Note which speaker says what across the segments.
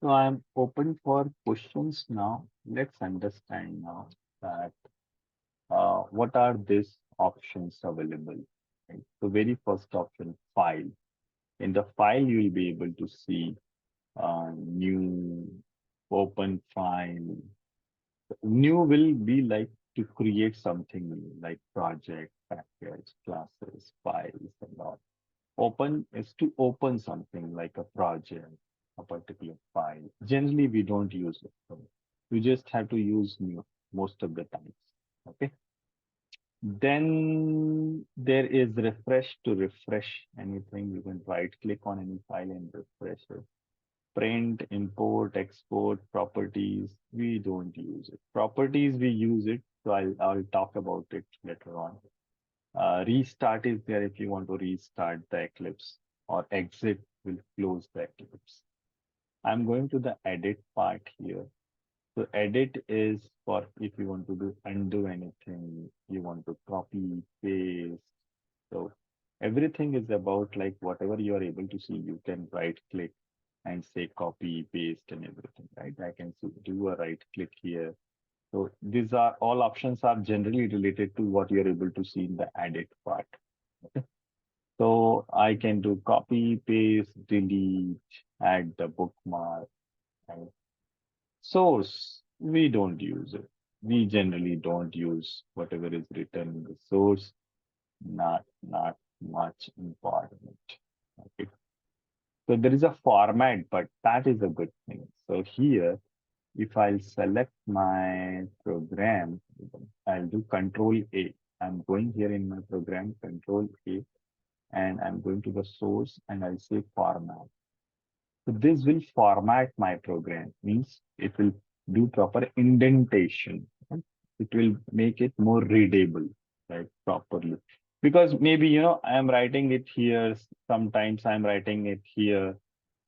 Speaker 1: So I'm open for questions now. Let's understand now that what are these options available. Right? So very first option, file. In the file, you will be able to see new open file. New will be like to create something new, like project, package, classes, files, and all. Open is to open something like a project, a particular file. Generally, we don't use it. So you just have to use new most of the times. Okay. Then there is refresh to refresh anything. You can right click on any file and refresh it. Print, import, export, properties. We don't use it. Properties, we use it. So I'll talk about it later on. Restart is there if you want to restart the Eclipse, or exit will close the Eclipse. I'm going to the edit part here. So edit is for if you want to do undo anything, you want to copy, paste. So everything is about like whatever you are able to see, you can right click and say copy, paste and everything, right? I can do a right click here. So these are all options are generally related to what you're able to see in the edit part. Okay. So I can do copy, paste, delete, add the bookmark. And source, we don't use it. We generally don't use whatever is written in the source. Not much important. Okay. So there is a format, but that is a good thing. So here, if I'll select my program, I'll do Control A. I'm going here in my program, Control A, and I'm going to the source and I'll say format. So this will format my program, means it will do proper indentation. Right? It will make it more readable, right, properly. Because maybe, I am writing it here, sometimes I'm writing it here,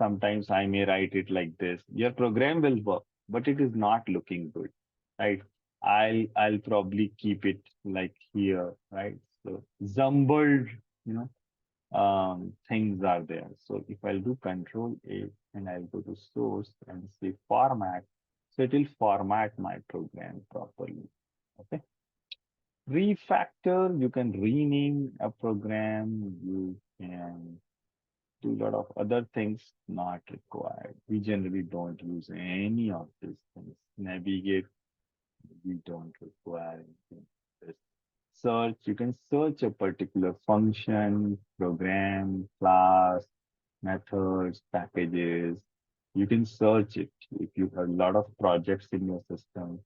Speaker 1: sometimes I may write it like this. Your program will work, but it is not looking good, right? I'll probably keep it like here, right? So jumbled, you know, things are there. So if I'll do Control A and I'll go to source and say format, so it will format my program properly. Okay. Refactor, you can rename a program, you can do a lot of other things not required. We generally don't use any of these things. Navigate, we don't require anything. Search, you can search a particular function, program, class, methods, packages. You can search it. If you have a lot of projects in your system,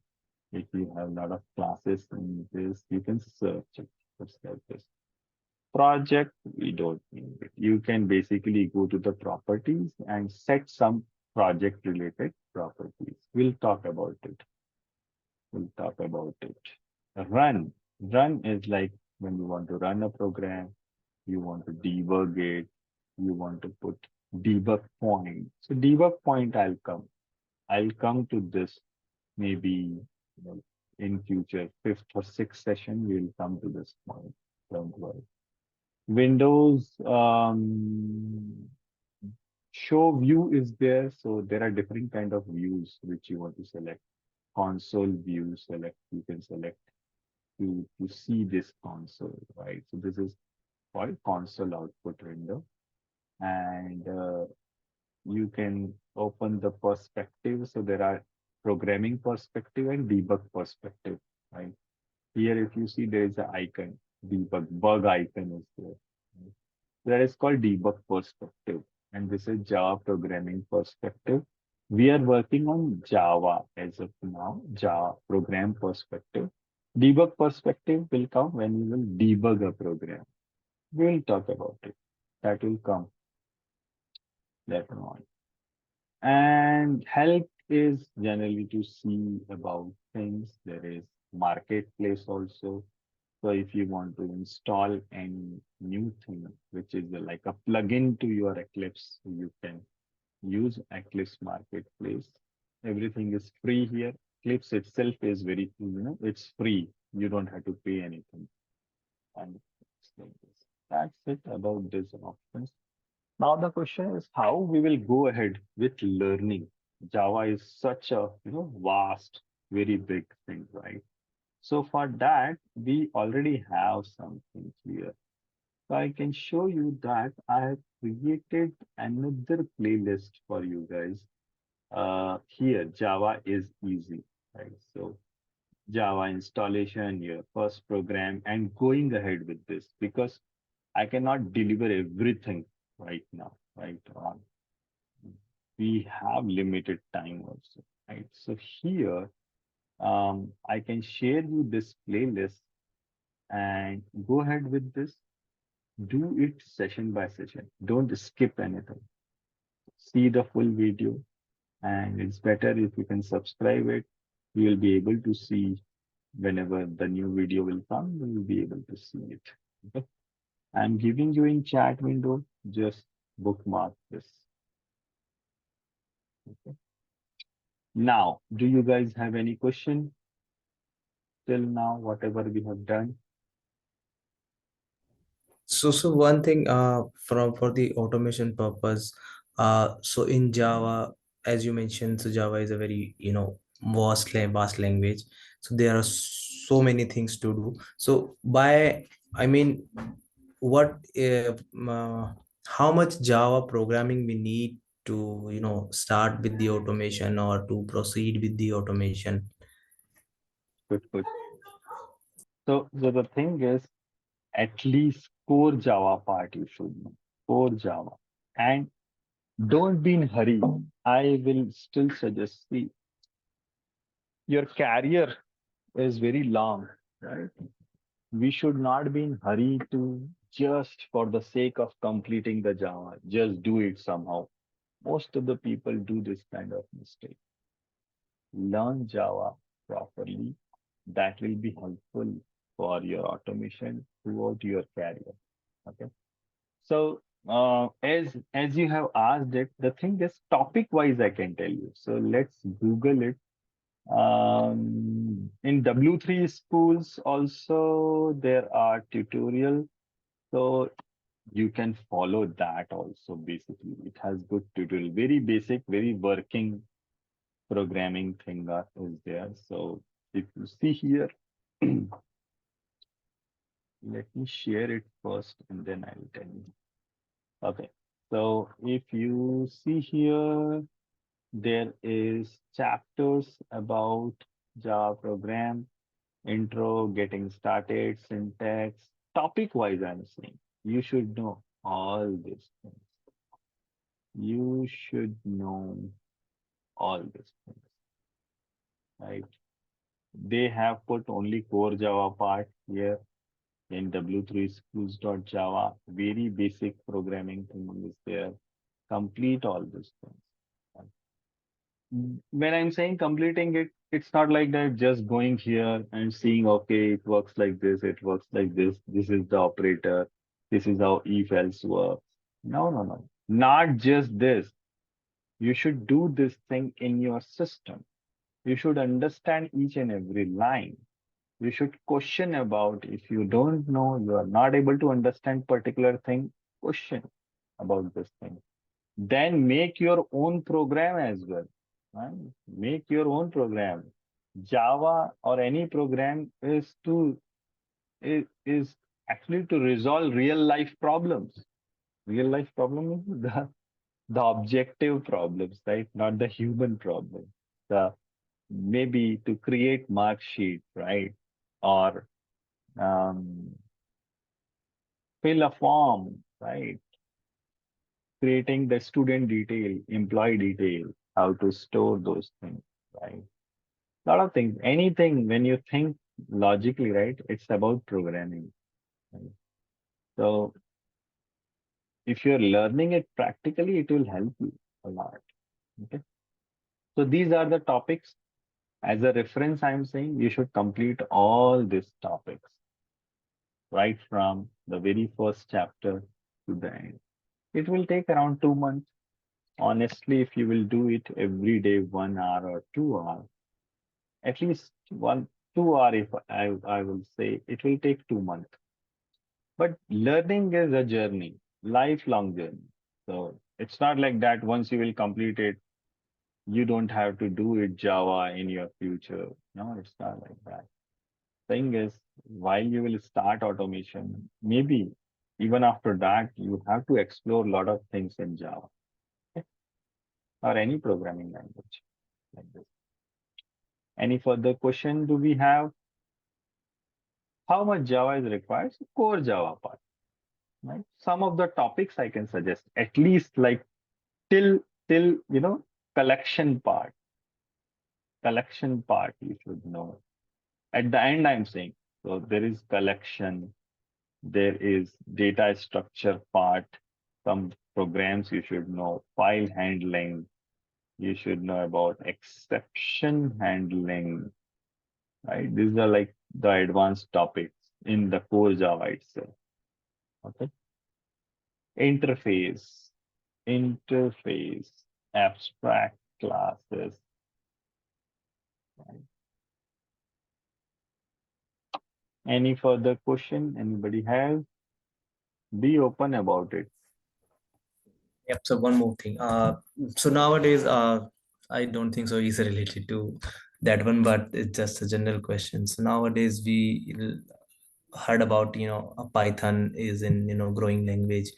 Speaker 1: if you have a lot of classes in this, you can search it. Just like this. Project, we don't need it. You can basically go to the properties and set some project related properties. We'll talk about it. We'll talk about it. Run. Run is like when you want to run a program, you want to debug it, you want to put debug point. So debug point, I'll come to this maybe in future, fifth or sixth session, we'll come to this point. Don't worry. Windows show view is there. So there are different kind of views which you want to select. Console view select, you can select to see this console, right? So this is called console output window. And you can open the perspective. So there are programming perspective and debug perspective, right? Here, if you see, there is an icon, debug, bug icon is there. Right? That is called debug perspective. And this is Java programming perspective. We are working on Java as of now, Java program perspective. Debug perspective will come when you will debug a program. We'll talk about it. That will come later on. And help is generally to see about things. There is marketplace also. So if you want to install any new thing, which is like a plugin to your Eclipse, you can use Eclipse Marketplace. Everything is free here. Eclipse itself is very, it's free. You don't have to pay anything. And it's like this. That's it about these options. Now the question is how we will go ahead with learning. Java is such a, vast, very big thing, right? So for that, we already have something here. So I can show you that I have created another playlist for you guys. Here, Java is easy, right? So Java installation, your first program, and going ahead with this because I cannot deliver everything right now, right? We have limited time also, right? So here, I can share you this playlist and go ahead with this. Do it session by session. Don't skip anything. See the full video, and it's better if you can subscribe it. You will be able to see whenever the new video will come. You will be able to see it. Okay? I'm giving you in chat window. Just bookmark this. Okay. Now, do you guys have any question till now? Whatever we have done.
Speaker 2: So one thing from for the automation purpose, so in Java, as you mentioned, so Java is a very vast language. So there are so many things to do. So by I mean, what how much Java programming we need to start with the automation or to proceed with the automation?
Speaker 1: Good, good. So the thing is, at least core Java part you should know. Core Java. And don't be in hurry. I will still suggest, see, your career is very long, right? We should not be in hurry to just for the sake of completing the Java, just do it somehow. Most of the people do this kind of mistake. Learn Java properly. That will be helpful for your automation throughout your career. Okay. So as you have asked it, the thing is topic wise I can tell you. So let's Google it. In W3 schools also there are tutorial. So you can follow that also basically. It has good tutorial, very basic, very working programming thing is there. So if you see here, let me share it first and then I will tell you. Okay. So if you see here, there is chapters about Java program, intro, getting started, syntax, topic wise, I'm saying. You should know all these things. You should know all these things, right? They have put only core Java part here in W3 schools.java. Very basic programming thing is there. Complete all these things. When I'm saying completing it, it's not like that just going here and seeing, okay, it works like this, it works like this is the operator, this is how if else works. No, no, no. Not just this. You should do this thing in your system. You should understand each and every line. You should question about if you don't know, you are not able to understand particular thing, question about this thing. Then make your own program as well. Right? Make your own program. Java or any program is actually to resolve real life problems. Real life problem is the objective problems, right? Not the human problem. The maybe to create mark sheet, right? Or um, fill a form, right? Creating the student detail, employee detail, how to store those things, right? Lot of things. Anything when you think logically, right? It's about programming. Right? So if you're learning it practically, it will help you a lot. Okay. So these are the topics. As a reference, I'm saying you should complete all these topics right from the very first chapter to the end. It will take around 2 months. Honestly, if you will do it every day, 1 hour or 2 hours, at least 2 hour, if I will say, it will take 2 months. But learning is a journey, lifelong journey. So it's not like that once you will complete it. You don't have to do it Java in your future. No, it's not like that. Thing is, while you will start automation, maybe even after that, you have to explore a lot of things in Java, okay, or any programming language like this. Any further question do we have? How much Java is required? So core Java part, right? Some of the topics I can suggest, at least like till collection part. Collection part you should know. At the end, I'm saying, so there is collection, there is data structure part, some programs you should know, file handling, you should know about exception handling, right? These are like the advanced topics in the core Java itself. Okay. Interface, interface, abstract classes. Right? Any further question? Anybody has? Be open about it.
Speaker 2: Yep. So one more thing. So nowadays, I don't think so is related to that one, but it's just a general question. So nowadays we heard about, a Python is in, growing language,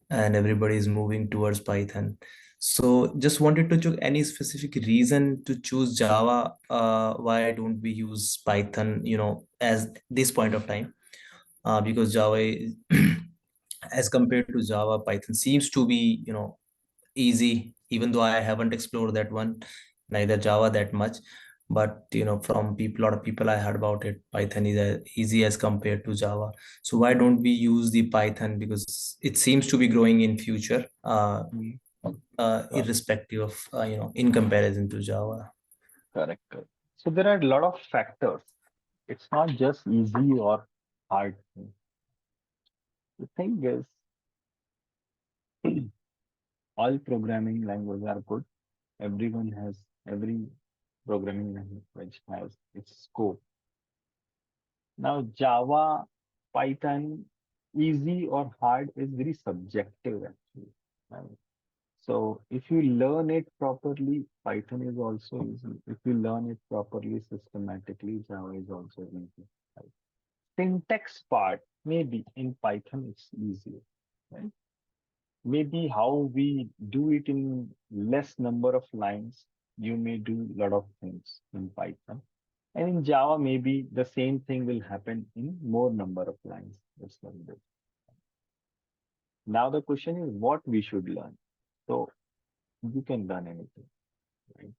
Speaker 2: and everybody is moving towards Python. So just wanted to check any specific reason to choose Java. Why don't we use Python, as this point of time? Because Java is as compared to Java, Python seems to be, easy, even though I haven't explored that one, neither Java that much. But from people, a lot of people I heard about it, Python is easy as compared to Java. So why don't we use the Python? Because it seems to be growing in future,
Speaker 1: Mm.
Speaker 2: irrespective of in comparison to Java.
Speaker 1: Correct, correct. So there are a lot of factors. It's not just easy or hard thing. The thing is, all programming languages are good. Every programming language has its scope. Now, Java, Python, easy or hard is very subjective actually. Right? So if you learn it properly, Python is also easy. If you learn it properly, systematically, Java is also easy. Right? Syntax part, maybe in Python it's easier. Right? Maybe how we do it in less number of lines, you may do a lot of things in Python. And in Java, maybe the same thing will happen in more number of lines. It's like this. Now the question is what we should learn. So you can learn anything, right?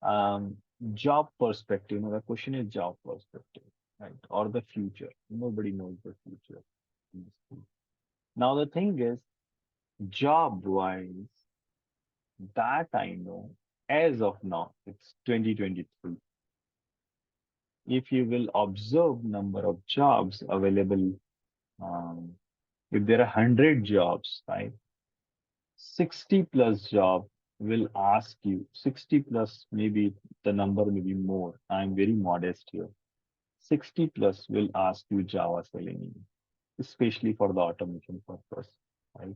Speaker 1: Um, Job perspective. Now the question is job perspective, right? Or the future. Nobody knows the future. In this field. Now the thing is, job wise, that I know as of now, it's 2023. If you will observe number of jobs available, um, if there are 100 jobs, right, 60 plus job will ask you, 60 plus, maybe the number may be more. I'm very modest here. 60 plus will ask you Java Selenium, especially for the automation purpose, right?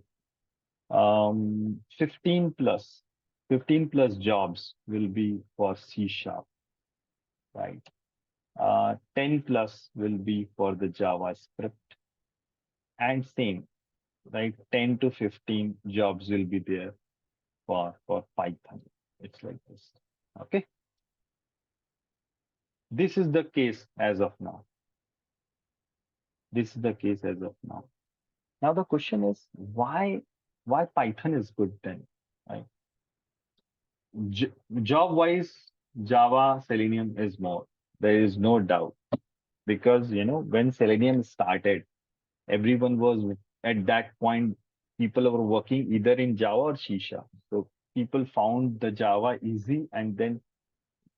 Speaker 1: 15 plus, 15 plus jobs will be for C sharp, right? 10 plus will be for the JavaScript, and same, right? 10 to 15 jobs will be there for Python. It's like this. Okay. This is the case as of now. This is the case as of now. Now the question is why Python is good then, right? Job wise, Java Selenium is more. There is no doubt because when Selenium started, everyone was at that point. People were working either in Java or C Sharp. So people found the Java easy, and then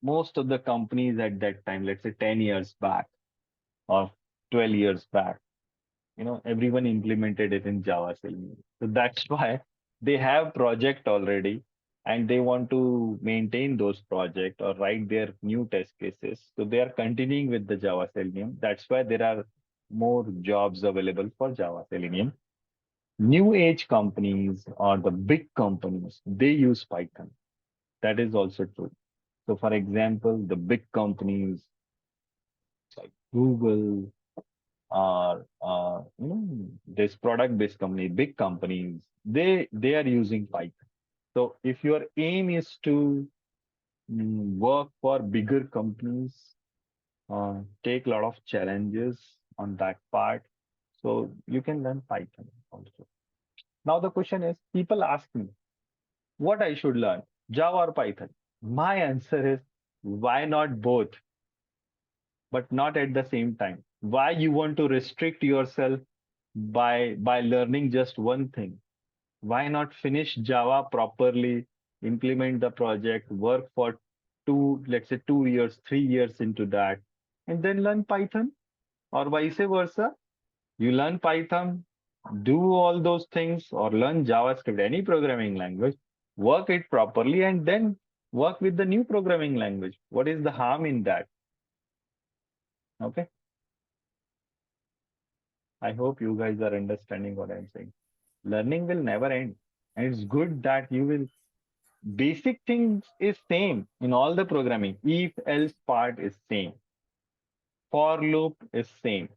Speaker 1: most of the companies at that time, let's say 10 years back or 12 years back, everyone implemented it in Java Selenium. So that's why they have project already and they want to maintain those projects or write their new test cases. So they are continuing with the Java Selenium. That's why there are more jobs available for Java Selenium. New age companies or the big companies, they use Python. That is also true. So, for example, the big companies like Google or this product-based company, big companies, they are using Python. So, if your aim is to work for bigger companies, take a lot of challenges on that part, so you can learn Python also. Now the question is, people ask me what I should learn, Java or Python. My answer is, why not both, but not at the same time? Why you want to restrict yourself by learning just one thing? Why not finish Java properly, implement the project, work for let's say 2 years, 3 years into that, and then learn Python, or vice versa? You learn Python, do all those things, or learn JavaScript, any programming language, work it properly, and then work with the new programming language. What is the harm in that? Okay. I hope you guys are understanding what I'm saying. Learning will never end. And it's good that you will basic things is same in all the programming. If else part is same. For loop is same.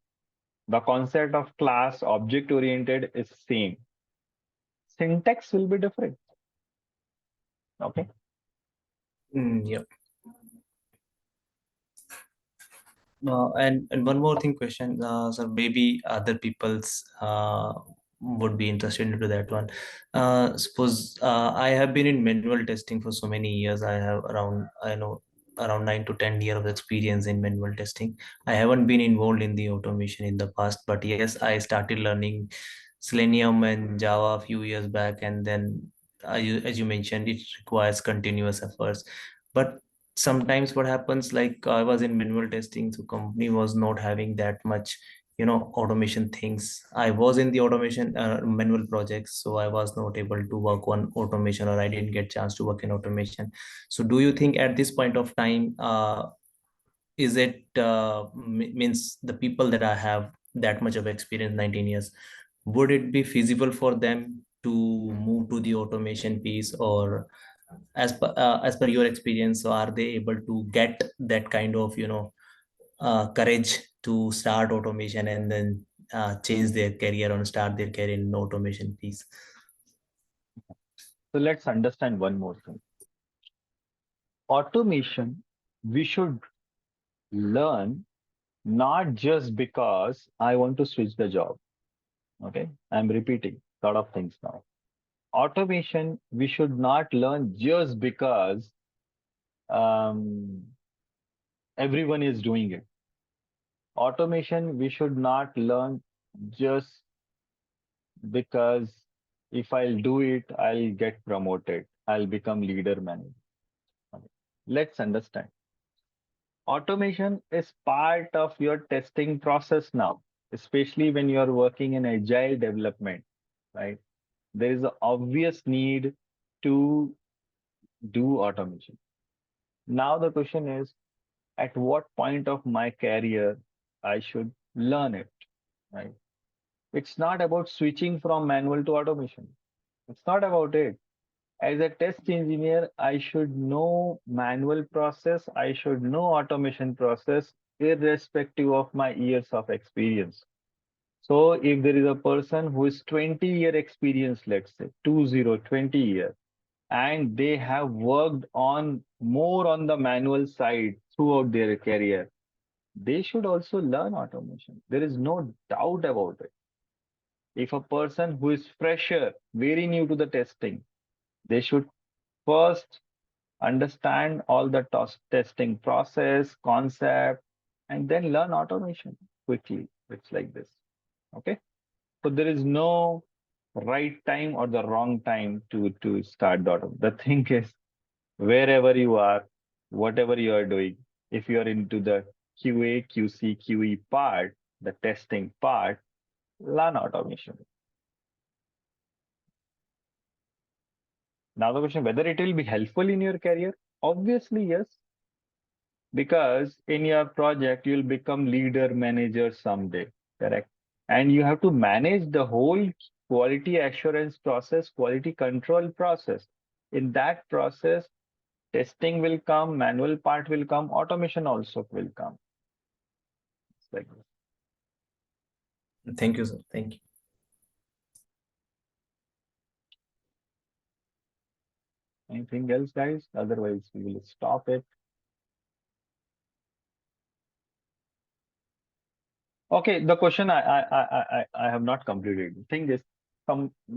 Speaker 1: The concept of class object oriented is same. Syntax will be different. Okay.
Speaker 2: Yeah. And one more thing question, so maybe other people's would be interested into that one. Suppose I have been in manual testing for so many years. I have around 9 to 10 years of experience in manual testing. I haven't been involved in the automation in the past, but yes, I started learning Selenium and Java a few years back, and then as you mentioned, it requires continuous efforts. But sometimes what happens, like I was in manual testing, so company was not having that much automation things. I was in the automation manual projects, so I was not able to work on automation, or I didn't get chance to work in automation. So do you think at this point of time, is it means the people that I have that much of experience, 19 years, would it be feasible for them to move to the automation piece, or as per your experience, so are they able to get that kind of courage to start automation and then change their career or start their career in automation piece?
Speaker 1: So let's understand one more thing. Automation, we should learn not just because I want to switch the job. Okay. I'm repeating a lot of things now. Automation, we should not learn just because um, everyone is doing it. Automation, we should not learn just because if I'll do it, I'll get promoted. I'll become leader manager. Okay. Let's understand. Automation is part of your testing process now, especially when you're working in agile development, right? There is an obvious need to do automation. Now the question is, at what point of my career I should learn it, right? It's not about switching from manual to automation. It's not about it. As a test engineer, I should know manual process, I should know automation process, irrespective of my years of experience. So if there is a person who is 20-year experience, let's say 20 years, and they have worked on more on the manual side throughout their career, they should also learn automation. There is no doubt about it. If a person who is fresher, very new to the testing, they should first understand all the testing process, concept, and then learn automation quickly. It's like this. Okay. So there is no right time or the wrong time to start the automation. The thing is, wherever you are, whatever you are doing, if you are into the QA, QC, QE part, the testing part, learn automation. Now the question, whether it will be helpful in your career? Obviously, yes, because in your project, you'll become leader manager someday, correct? And you have to manage the whole quality assurance process, quality control process. In that process, Testing will come, manual part will come, automation also will come. It's like this.
Speaker 2: Thank you, sir. Thank you.
Speaker 1: Anything else, guys? Otherwise, we will stop it. Okay, the question I have not completed. The thing is,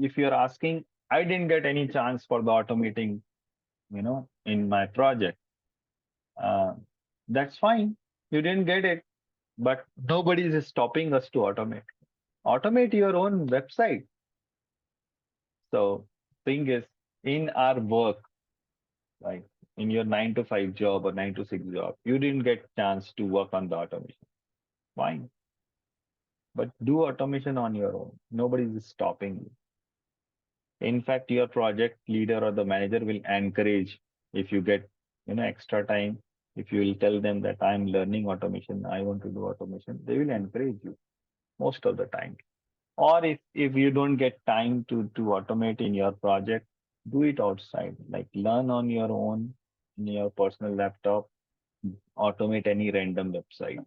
Speaker 1: if you're asking, I didn't get any chance for the automating, in my project. Uh, that's fine. You didn't get it, but nobody is stopping us to automate. Automate your own website. So thing is, in our work, like in your 9 to 5 job or 9 to 6 job, you didn't get chance to work on the automation. Fine, but do automation on your own. Nobody is stopping you. In fact, your project leader or the manager will encourage if you get extra time. If you will tell them that I'm learning automation, I want to do automation, they will encourage you most of the time. Or if you don't get time to automate in your project, do it outside. Like learn on your own in your personal laptop, automate any random website.